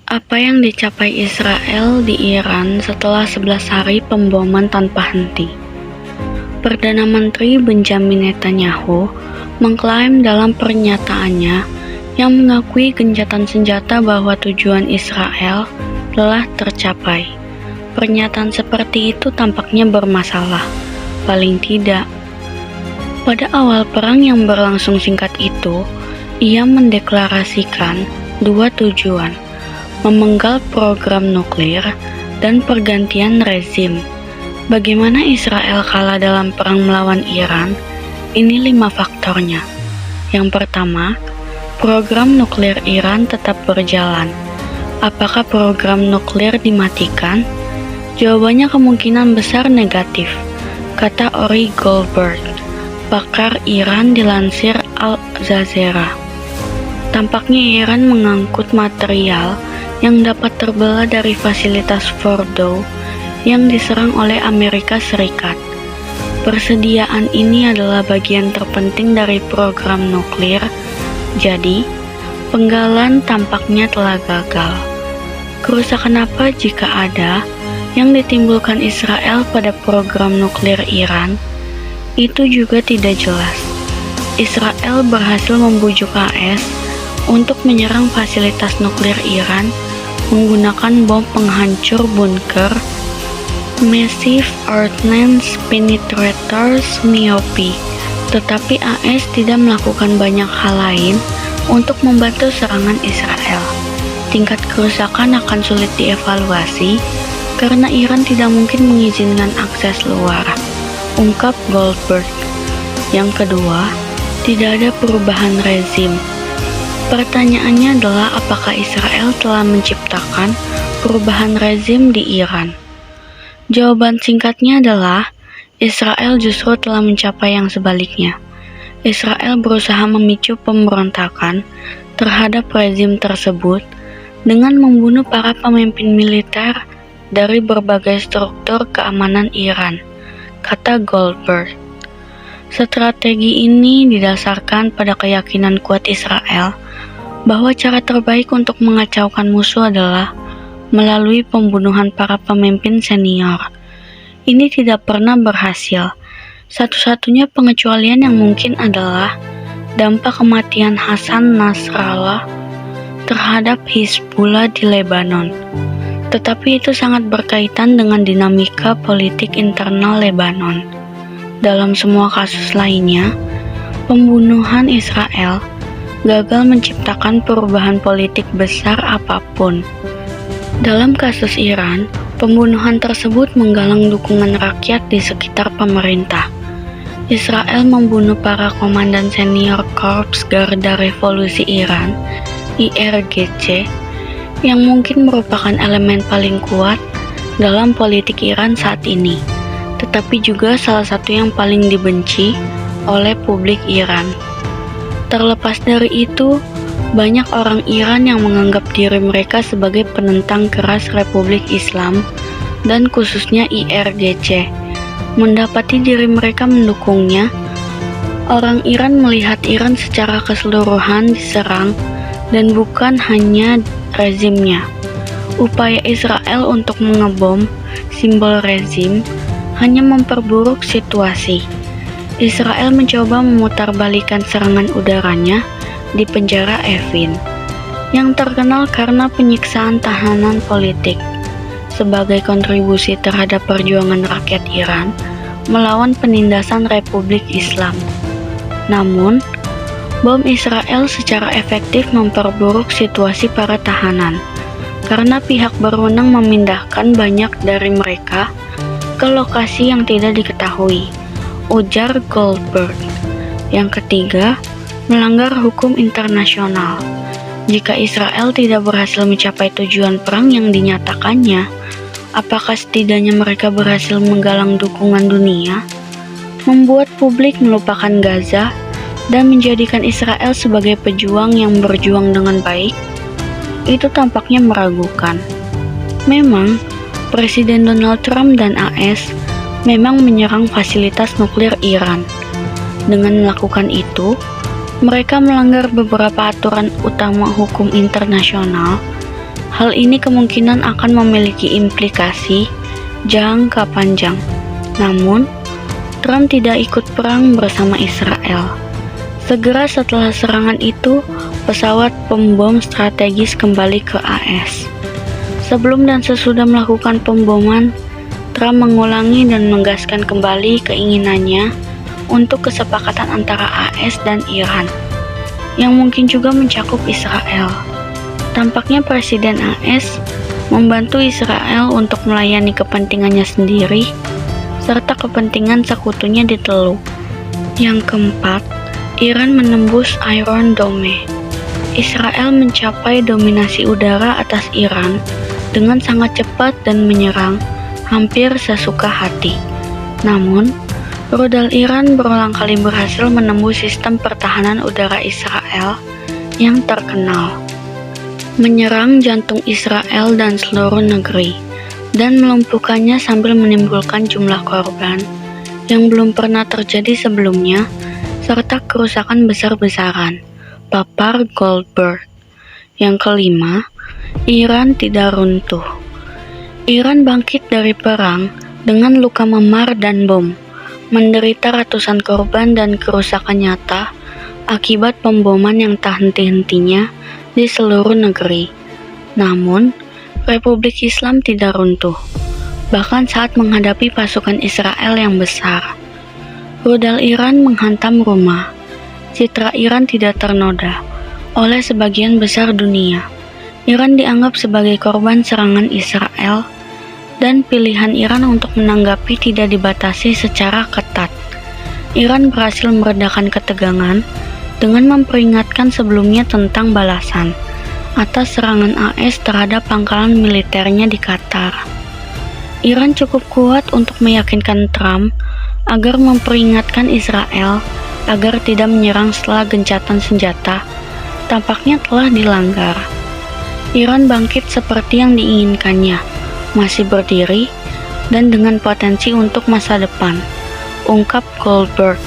Apa yang dicapai Israel di Iran setelah 11 hari pemboman tanpa henti? Perdana Menteri Benjamin Netanyahu mengklaim dalam pernyataannya yang mengakui gencatan senjata bahwa tujuan Israel telah tercapai. Pernyataan seperti itu tampaknya bermasalah, paling tidak. Pada awal perang yang berlangsung singkat itu, ia mendeklarasikan dua tujuan, memenggal program nuklir dan pergantian rezim. Bagaimana Israel kalah dalam perang melawan Iran? Ini 5 faktornya. Yang pertama, program nuklir Iran tetap berjalan. Apakah program nuklir dimatikan? Jawabannya kemungkinan besar negatif, kata Ori Goldberg, pakar Iran dilansir Al Jazeera. Tampaknya Iran mengangkut material yang dapat terbelah dari fasilitas Fordow yang diserang oleh Amerika Serikat. Persediaan ini adalah bagian terpenting dari program nuklir, jadi penggalan tampaknya telah gagal. Kerusakan apa jika ada yang ditimbulkan Israel pada program nuklir Iran? Itu juga tidak jelas. Israel berhasil membujuk AS untuk menyerang fasilitas nuklir Iran menggunakan bom penghancur bunker Massive Ordnance Penetrators MAOP, tetapi AS tidak melakukan banyak hal lain untuk membantu serangan Israel. Tingkat kerusakan akan sulit dievaluasi karena Iran tidak mungkin mengizinkan akses luar, ungkap Goldberg. Yang kedua, tidak ada perubahan rezim. Pertanyaannya adalah apakah Israel telah menciptakan perubahan rezim di Iran? Jawaban singkatnya adalah Israel justru telah mencapai yang sebaliknya. Israel berusaha memicu pemberontakan terhadap rezim tersebut dengan membunuh para pemimpin militer dari berbagai struktur keamanan Iran, kata Goldberg. Strategi ini didasarkan pada keyakinan kuat Israel bahwa cara terbaik untuk mengacaukan musuh adalah melalui pembunuhan para pemimpin senior. Ini tidak pernah berhasil. Satu-satunya pengecualian yang mungkin adalah dampak kematian Hasan Nasrallah terhadap Hizbullah di Lebanon. Tetapi itu sangat berkaitan dengan dinamika politik internal Lebanon. Dalam semua kasus lainnya, pembunuhan Israel gagal menciptakan perubahan politik besar apapun. Dalam kasus Iran, pembunuhan tersebut menggalang dukungan rakyat di sekitar pemerintah. Israel membunuh para komandan senior Korps Garda Revolusi Iran, IRGC, yang mungkin merupakan elemen paling kuat dalam politik Iran saat ini, tetapi juga salah satu yang paling dibenci oleh publik Iran. Terlepas dari itu, banyak orang Iran yang menganggap diri mereka sebagai penentang keras Republik Islam dan khususnya IRGC. Mendapati diri mereka mendukungnya, orang Iran melihat Iran secara keseluruhan diserang dan bukan hanya rezimnya. Upaya Israel untuk mengebom simbol rezim hanya memperburuk situasi. Israel mencoba memutarbalikkan serangan udaranya di penjara Evin, yang terkenal karena penyiksaan tahanan politik, sebagai kontribusi terhadap perjuangan rakyat Iran melawan penindasan Republik Islam. Namun, bom Israel secara efektif memperburuk situasi para tahanan, karena pihak berwenang memindahkan banyak dari mereka ke lokasi yang tidak diketahui, ujar Goldberg. Yang ketiga, melanggar hukum internasional. Jika Israel tidak berhasil mencapai tujuan perang yang dinyatakannya, apakah setidaknya mereka berhasil menggalang dukungan dunia, membuat publik melupakan Gaza, dan menjadikan Israel sebagai pejuang yang berjuang dengan baik? Itu tampaknya meragukan. Memang, Presiden Donald Trump dan AS memang menyerang fasilitas nuklir Iran. Dengan melakukan itu, mereka melanggar beberapa aturan utama hukum internasional Hal ini kemungkinan akan memiliki implikasi jangka panjang. Namun, Trump tidak ikut perang bersama Israel. Segera setelah serangan itu, pesawat pembom strategis kembali ke AS. Sebelum dan sesudah melakukan pemboman, Trump mengulangi dan menggaskan kembali keinginannya untuk kesepakatan antara AS dan Iran, yang mungkin juga mencakup Israel. Tampaknya Presiden AS membantu Israel untuk melayani kepentingannya sendiri, serta kepentingan sekutunya di Teluk. Yang keempat, Iran menembus Iron Dome. Israel mencapai dominasi udara atas Iran dengan sangat cepat dan menyerang hampir sesuka hati. Namun, rudal Iran berulang kali berhasil menembus sistem pertahanan udara Israel yang terkenal, menyerang jantung Israel dan seluruh negeri, dan melumpuhkannya sambil menimbulkan jumlah korban yang belum pernah terjadi sebelumnya, serta kerusakan besar-besaran. Papar Goldberg. Yang kelima, Iran tidak runtuh. Iran bangkit dari perang dengan luka memar dan bom, menderita ratusan korban dan kerusakan nyata akibat pemboman yang tak henti-hentinya di seluruh negeri. Namun, Republik Islam tidak runtuh, bahkan saat menghadapi pasukan Israel yang besar. Rudal Iran menghantam rumah. Citra Iran tidak ternoda oleh sebagian besar dunia. Iran dianggap sebagai korban serangan Israel, dan pilihan Iran untuk menanggapi tidak dibatasi secara ketat. Iran berhasil meredakan ketegangan dengan memperingatkan sebelumnya tentang balasan atas serangan AS terhadap pangkalan militernya di Qatar. Iran cukup kuat untuk meyakinkan Trump agar memperingatkan Israel agar tidak menyerang setelah gencatan senjata tampaknya telah dilanggar. Iran bangkit seperti yang diinginkannya, masih berdiri, dan dengan potensi untuk masa depan, ungkap Goldberg.